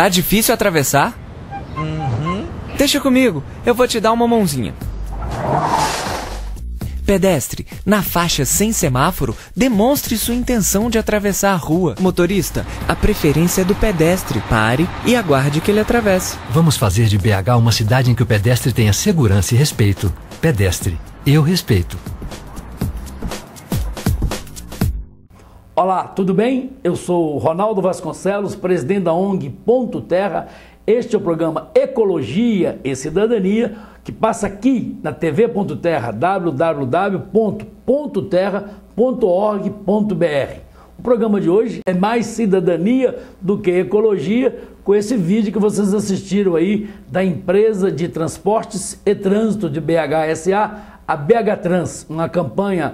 Tá difícil atravessar? Deixa comigo, eu vou te dar uma mãozinha. Pedestre, na faixa sem semáforo, demonstre sua intenção de atravessar a rua. Motorista, a preferência é do pedestre. Pare e aguarde que ele atravesse. Vamos fazer de BH uma cidade em que o pedestre tenha segurança e respeito. Pedestre, eu respeito. Olá, tudo bem? Eu sou Ronaldo Vasconcelos, presidente da ONG Ponto Terra. Este é o programa Ecologia e Cidadania, que passa aqui na TV Ponto Terra, www.pontoterra.org.br. O programa de hoje é mais cidadania do que ecologia, com esse vídeo que vocês assistiram aí da empresa de transportes e trânsito de BH SA, a BH Trans, uma campanha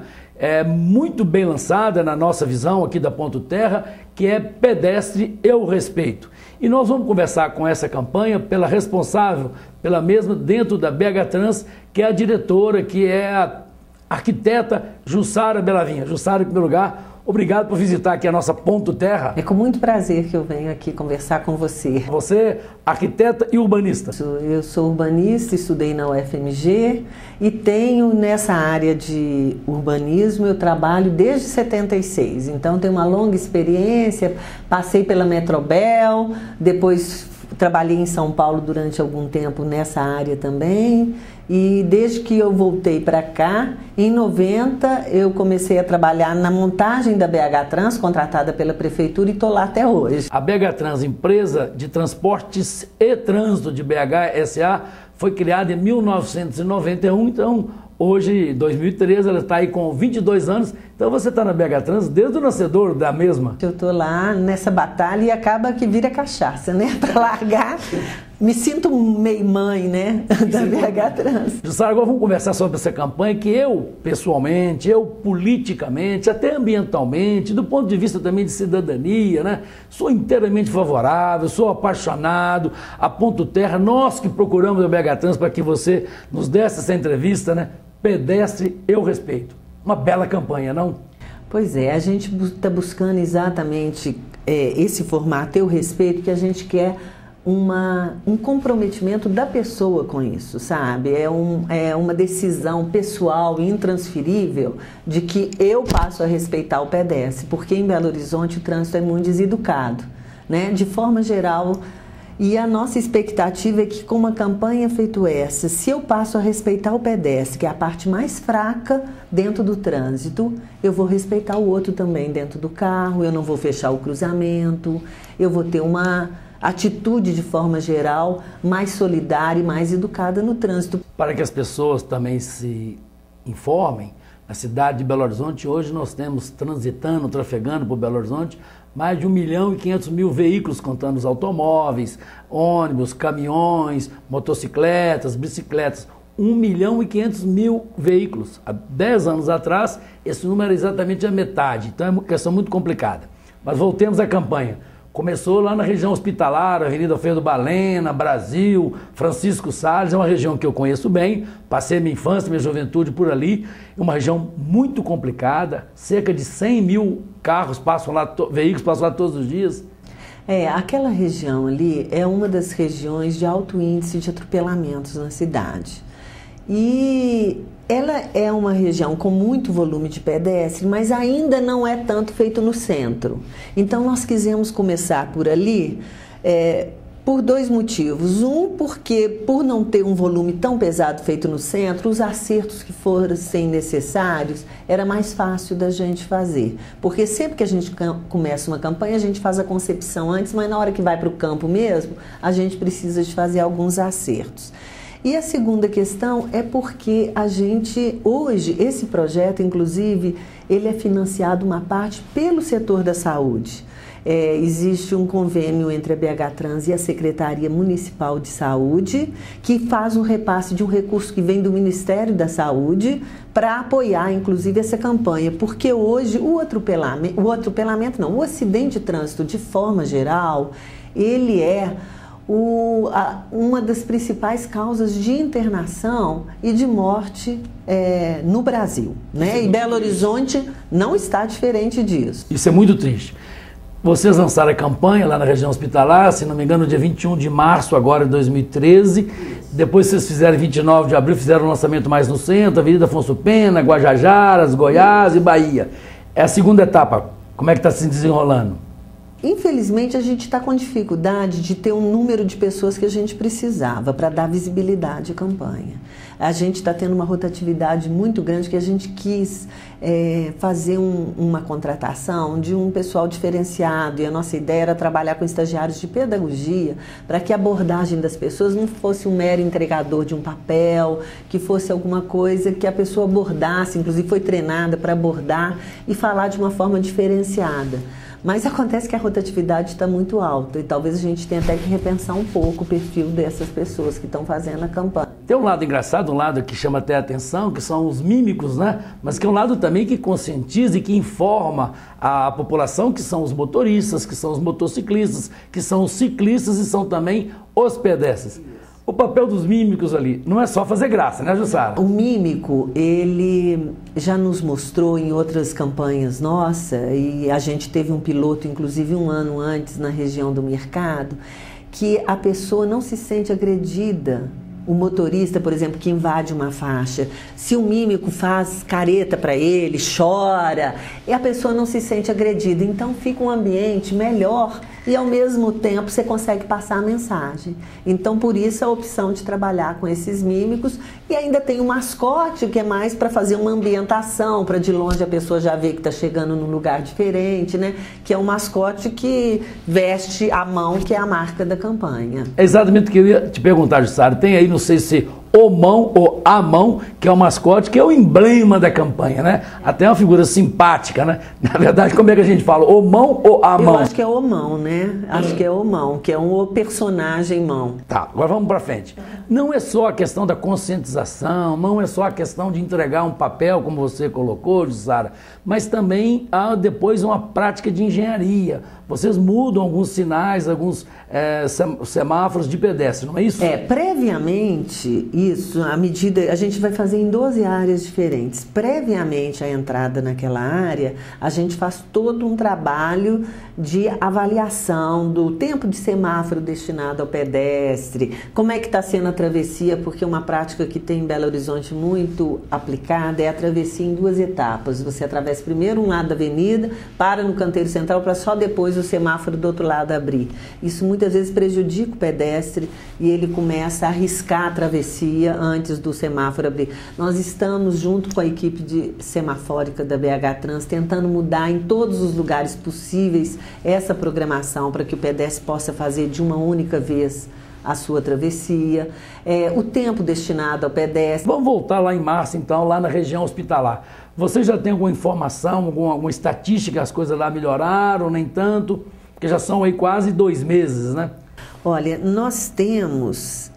muito bem lançada na nossa visão aqui da Ponto Terra, que é Pedestre Eu Respeito. E nós vamos conversar com essa campanha pela responsável, pela mesma dentro da BH Trans, que é a diretora, que é a arquiteta Jussara Belavinha. Jussara, em primeiro lugar, obrigado por visitar aqui a nossa Ponto Terra. É com muito prazer que eu venho aqui conversar com você. Você é arquiteta e urbanista. Eu sou urbanista, estudei na UFMG e tenho nessa área de urbanismo, eu trabalho desde 76. Então tenho uma longa experiência, passei pela Metrobel, depois trabalhei em São Paulo durante algum tempo nessa área também. E desde que eu voltei para cá, em 90, eu comecei a trabalhar na montagem da BH Trans, contratada pela prefeitura, e estou lá até hoje. A BH Trans, empresa de transportes e trânsito de BH SA, foi criada em 1991, então hoje, 2013, ela está aí com 22 anos. Então você está na BH Trans desde o nascedor da mesma. Eu estou lá nessa batalha e acaba que vira cachaça, né? Para largar. Me sinto meio mãe, né? Da BH Trans. Jussara, agora vamos conversar sobre essa campanha que eu, pessoalmente, eu politicamente, até ambientalmente, do ponto de vista também de cidadania, né? Sou inteiramente favorável, sou apaixonado. A Ponto Terra, nós que procuramos a BH Trans para que você nos desse essa entrevista, né? Pedestre Eu Respeito. Uma bela campanha, não? Pois é, a gente está buscando exatamente esse formato Eu Respeito, que a gente quer um comprometimento da pessoa com isso, sabe? É uma decisão pessoal, intransferível, de que eu passo a respeitar o pedestre, porque em Belo Horizonte o trânsito é muito deseducado, né? De forma geral. E a nossa expectativa é que com uma campanha feita essa, se eu passo a respeitar o pedestre, que é a parte mais fraca dentro do trânsito, eu vou respeitar o outro também dentro do carro, eu não vou fechar o cruzamento, eu vou ter uma atitude de forma geral mais solidária e mais educada no trânsito. Para que as pessoas também se informem, na cidade de Belo Horizonte hoje nós temos transitando, trafegando por Belo Horizonte, mais de 1.500.000 veículos, contando os automóveis, ônibus, caminhões, motocicletas, bicicletas. 1.500.000 veículos. Há 10 anos atrás, esse número era exatamente a metade. Então é uma questão muito complicada. Mas voltemos à campanha. Começou lá na região hospitalar, Avenida Feira do Balena, Brasil, Francisco Salles, é uma região que eu conheço bem, passei minha infância, minha juventude por ali, é uma região muito complicada, cerca de 100.000 carros passam lá, veículos passam lá todos os dias. Aquela região ali é uma das regiões de alto índice de atropelamentos na cidade. E ela é uma região com muito volume de pedestre, mas ainda não é tanto feito no centro. Então nós quisemos começar por ali por dois motivos. Um, porque por não ter um volume tão pesado feito no centro, os acertos que fossem necessários era mais fácil da gente fazer. Porque sempre que a gente começa uma campanha, a gente faz a concepção antes, mas na hora que vai para o campo mesmo, a gente precisa de fazer alguns acertos. E a segunda questão é porque a gente, hoje, esse projeto, inclusive, ele é financiado uma parte pelo setor da saúde. Existe um convênio entre a BH Trans e a Secretaria Municipal de Saúde, que faz um repasse de um recurso que vem do Ministério da Saúde para apoiar, inclusive, essa campanha. Porque hoje o acidente de trânsito, de forma geral, ele é uma das principais causas de internação e de morte no Brasil, né? E Belo Horizonte não está diferente disso. Isso é muito triste. Vocês lançaram a campanha lá na região hospitalar, se não me engano, dia 21 de março agora de 2013. Depois vocês fizeram 29 de abril, fizeram um lançamento mais no centro, Avenida Afonso Pena, Guajajaras, Goiás e Bahia. É a segunda etapa. Como é que está se desenrolando? Infelizmente, a gente está com dificuldade de ter um número de pessoas que a gente precisava para dar visibilidade à campanha. A gente está tendo uma rotatividade muito grande que a gente quis fazer uma contratação de um pessoal diferenciado, e a nossa ideia era trabalhar com estagiários de pedagogia para que a abordagem das pessoas não fosse um mero entregador de um papel, que fosse alguma coisa que a pessoa abordasse, inclusive foi treinada para abordar e falar de uma forma diferenciada. Mas acontece que a rotatividade está muito alta e talvez a gente tenha até que repensar um pouco o perfil dessas pessoas que estão fazendo a campanha. Tem um lado engraçado, um lado que chama até a atenção, que são os mímicos, né? Mas que é um lado também que conscientiza e que informa a população, que são os motoristas, que são os motociclistas, que são os ciclistas e são também os pedestres. O papel dos mímicos ali não é só fazer graça, né, Jussara? O mímico, ele já nos mostrou em outras campanhas nossas, e a gente teve um piloto, inclusive um ano antes, na região do Mercado, que a pessoa não se sente agredida. O motorista, por exemplo, que invade uma faixa, se o mímico faz careta para ele, chora, e a pessoa não se sente agredida. Então fica um ambiente melhor e ao mesmo tempo você consegue passar a mensagem. Então por isso a opção de trabalhar com esses mímicos, e ainda tem o mascote, que é mais para fazer uma ambientação, para de longe a pessoa já ver que está chegando num lugar diferente, né? Que é um mascote que veste a mão, que é a marca da campanha. É exatamente o que eu queria te perguntar, Jussara. Tem aí, não sei se o mão ou a mão, que é o mascote, que é o emblema da campanha, né? Até uma figura simpática, né? Na verdade, como é que a gente fala? O mão ou a mão? Eu acho que é o mão, né? Acho que é o mão, que é um personagem mão. Tá, agora vamos para frente. Não é só a questão da conscientização, não é só a questão de entregar um papel, como você colocou, Jussara, mas também há depois uma prática de engenharia. Vocês mudam alguns sinais, alguns semáforos de pedestre, não é isso? Previamente, isso, à medida, a gente vai fazer em 12 áreas diferentes. Previamente à entrada naquela área, a gente faz todo um trabalho de avaliação do tempo de semáforo destinado ao pedestre, como é que está sendo a travessia, porque uma prática que tem em Belo Horizonte muito aplicada é a travessia em 2 etapas. Você atravessa primeiro um lado da avenida, para no canteiro central para só depois o semáforo do outro lado abrir. Isso muitas vezes prejudica o pedestre e ele começa a arriscar a travessia antes do semáforo abrir. Nós estamos, junto com a equipe de semafórica da BH Trans, tentando mudar em todos os lugares possíveis essa programação para que o pedestre possa fazer de uma única vez a sua travessia, o tempo destinado ao pedestre. Vamos voltar lá em março, então, lá na região hospitalar. Você já tem alguma informação, alguma estatística, as coisas lá melhoraram, nem tanto? Porque já são aí quase 2 meses, né? Olha, nós temos...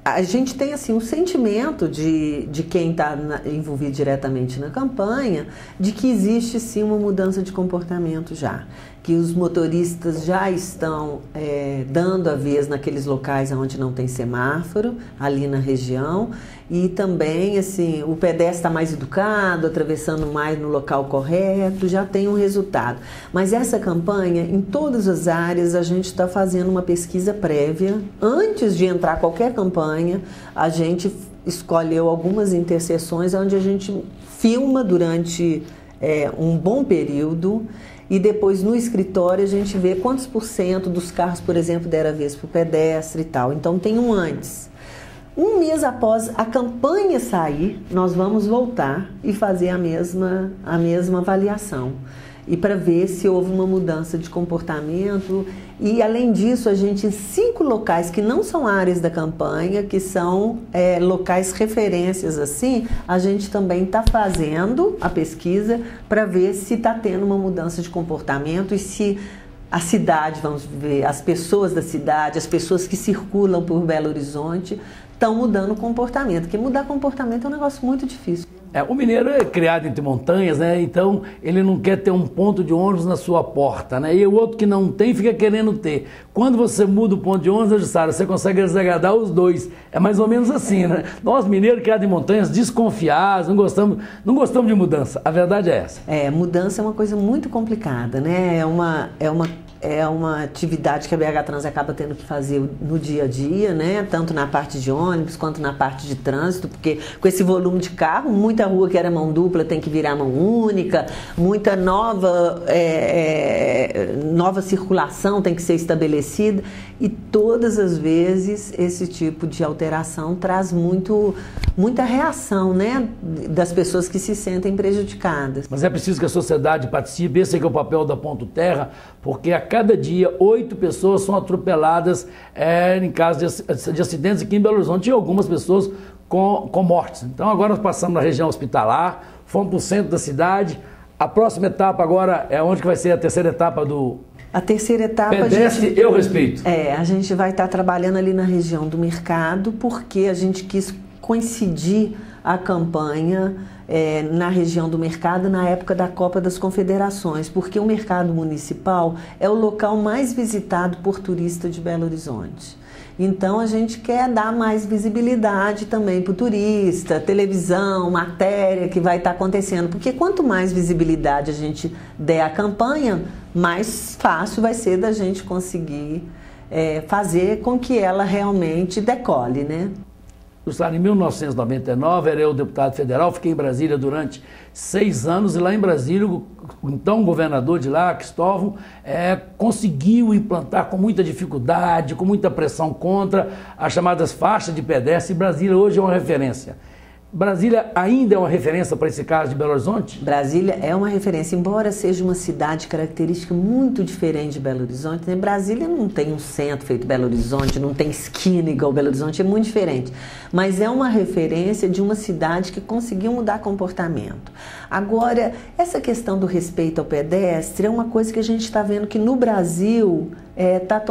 a gente tem assim um sentimento de quem está envolvido diretamente na campanha, de que existe sim uma mudança de comportamento já, que os motoristas já estão dando a vez naqueles locais onde não tem semáforo, ali na região, e também assim o pedestre está mais educado, atravessando mais no local correto, já tem um resultado. Mas essa campanha, em todas as áreas, a gente está fazendo uma pesquisa prévia. Antes de entrar qualquer campanha, a gente escolheu algumas interseções onde a gente filma durante um bom período, e depois no escritório a gente vê quantos % dos carros, por exemplo, deram a vez para o pedestre e tal. Então tem um antes. Um mês após a campanha sair, nós vamos voltar e fazer a mesma avaliação. E para ver se houve uma mudança de comportamento. E além disso, a gente, em 5 locais que não são áreas da campanha, que são locais referências assim, a gente também está fazendo a pesquisa para ver se está tendo uma mudança de comportamento e se a cidade, vamos ver, as pessoas da cidade, as pessoas que circulam por Belo Horizonte, estão mudando o comportamento, porque mudar comportamento é um negócio muito difícil. O mineiro é criado entre montanhas, né? Então ele não quer ter um ponto de ônibus na sua porta, né? E o outro que não tem fica querendo ter. Quando você muda o ponto de ônibus, Jussara, você consegue desagradar os dois. É mais ou menos assim, né? Nós mineiros criados em montanhas, desconfiados, não gostamos de mudança. A verdade é essa. Mudança é uma coisa muito complicada, né? É uma atividade que a BH Trans acaba tendo que fazer no dia a dia, né? Tanto na parte de ônibus quanto na parte de trânsito, porque com esse volume de carro, muita rua que era mão dupla tem que virar mão única, muita nova circulação tem que ser estabelecida, e todas as vezes esse tipo de alteração traz muita reação, né? Das pessoas que se sentem prejudicadas. Mas é preciso que a sociedade participe, esse é que é o papel da Ponto Terra, porque a cada dia 8 pessoas são atropeladas em caso de acidentes aqui em Belo Horizonte, e algumas pessoas com mortes. Então agora nós passamos na região hospitalar, fomos para o centro da cidade. A próxima etapa agora é onde que vai ser a terceira etapa do... A terceira etapa... Pedestre, eu respeito. A gente vai estar trabalhando ali na região do mercado, porque a gente quis coincidir a campanha na região do mercado na época da Copa das Confederações, porque o mercado municipal é o local mais visitado por turista de Belo Horizonte. Então a gente quer dar mais visibilidade também para o turista, televisão, matéria que vai estar acontecendo, porque quanto mais visibilidade a gente der à campanha, mais fácil vai ser da gente conseguir fazer com que ela realmente decole, né? Jussara, em 1999, era eu deputado federal, fiquei em Brasília durante 6 anos, e lá em Brasília, o então governador de lá, Cristóvão, conseguiu implantar com muita dificuldade, com muita pressão contra as chamadas faixas de pedestre, e Brasília hoje é uma referência. Brasília ainda é uma referência para esse caso de Belo Horizonte? Brasília é uma referência, embora seja uma cidade característica muito diferente de Belo Horizonte, né? Brasília não tem um centro feito Belo Horizonte, não tem esquina igual Belo Horizonte, é muito diferente. Mas é uma referência de uma cidade que conseguiu mudar comportamento. Agora, essa questão do respeito ao pedestre é uma coisa que a gente está vendo que no Brasil está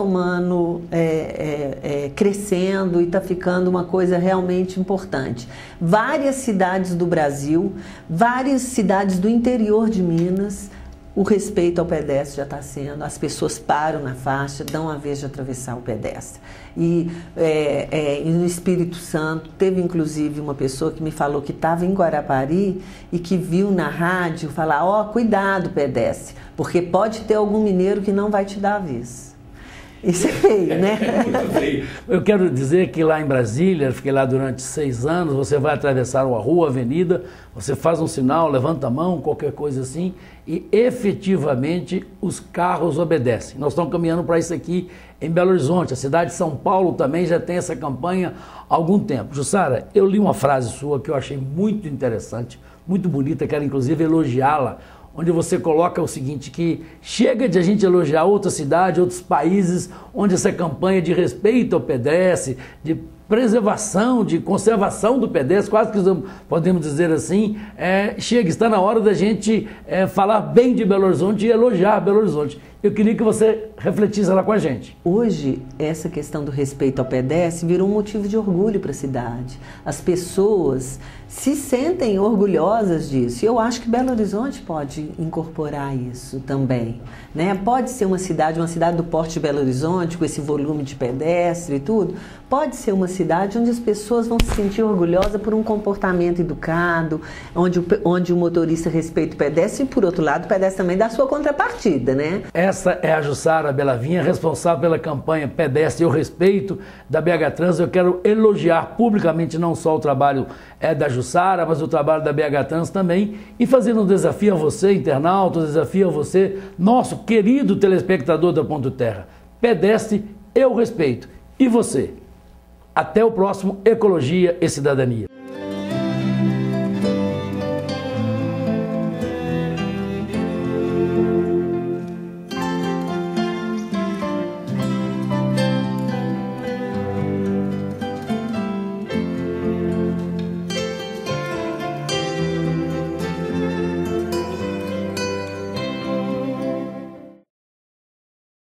crescendo e está ficando uma coisa realmente importante. Várias cidades do Brasil, várias cidades do interior de Minas, o respeito ao pedestre já está sendo, as pessoas param na faixa, dão a vez de atravessar o pedestre. E no Espírito Santo, teve inclusive uma pessoa que me falou que estava em Guarapari e que viu na rádio falar, cuidado pedestre, porque pode ter algum mineiro que não vai te dar a vez. Isso é feio, né? É muito feio. Eu quero dizer que lá em Brasília, fiquei lá durante 6 anos, você vai atravessar uma rua, avenida, você faz um sinal, levanta a mão, qualquer coisa assim, e efetivamente os carros obedecem. Nós estamos caminhando para isso aqui em Belo Horizonte. A cidade de São Paulo também já tem essa campanha há algum tempo. Jussara, eu li uma frase sua que eu achei muito interessante, muito bonita, quero inclusive elogiá-la, onde você coloca o seguinte, que chega de a gente elogiar outra cidade, outros países, onde essa campanha de respeito ao pedestre, de preservação, de conservação do pedestre, quase que podemos dizer assim, está na hora da gente falar bem de Belo Horizonte e elogiar Belo Horizonte. Eu queria que você refletisse lá com a gente. Hoje, essa questão do respeito ao pedestre virou um motivo de orgulho para a cidade. As pessoas se sentem orgulhosas disso. E eu acho que Belo Horizonte pode incorporar isso também, né? Pode ser uma cidade do porte de Belo Horizonte, com esse volume de pedestre e tudo, pode ser uma cidade onde as pessoas vão se sentir orgulhosas por um comportamento educado, onde o motorista respeita o pedestre e, por outro lado, o pedestre também dá sua contrapartida, né? Essa é a Jussara Bellavinha, responsável pela campanha Pedestre Eu Respeito da BH Trans. Eu quero elogiar publicamente não só o trabalho da Jussara, mas o trabalho da BH Trans também, e fazendo um desafio a você, internauta, um desafio a você, nosso querido telespectador da Ponto Terra. Pedestre Eu Respeito. E você? Até o próximo Ecologia e Cidadania.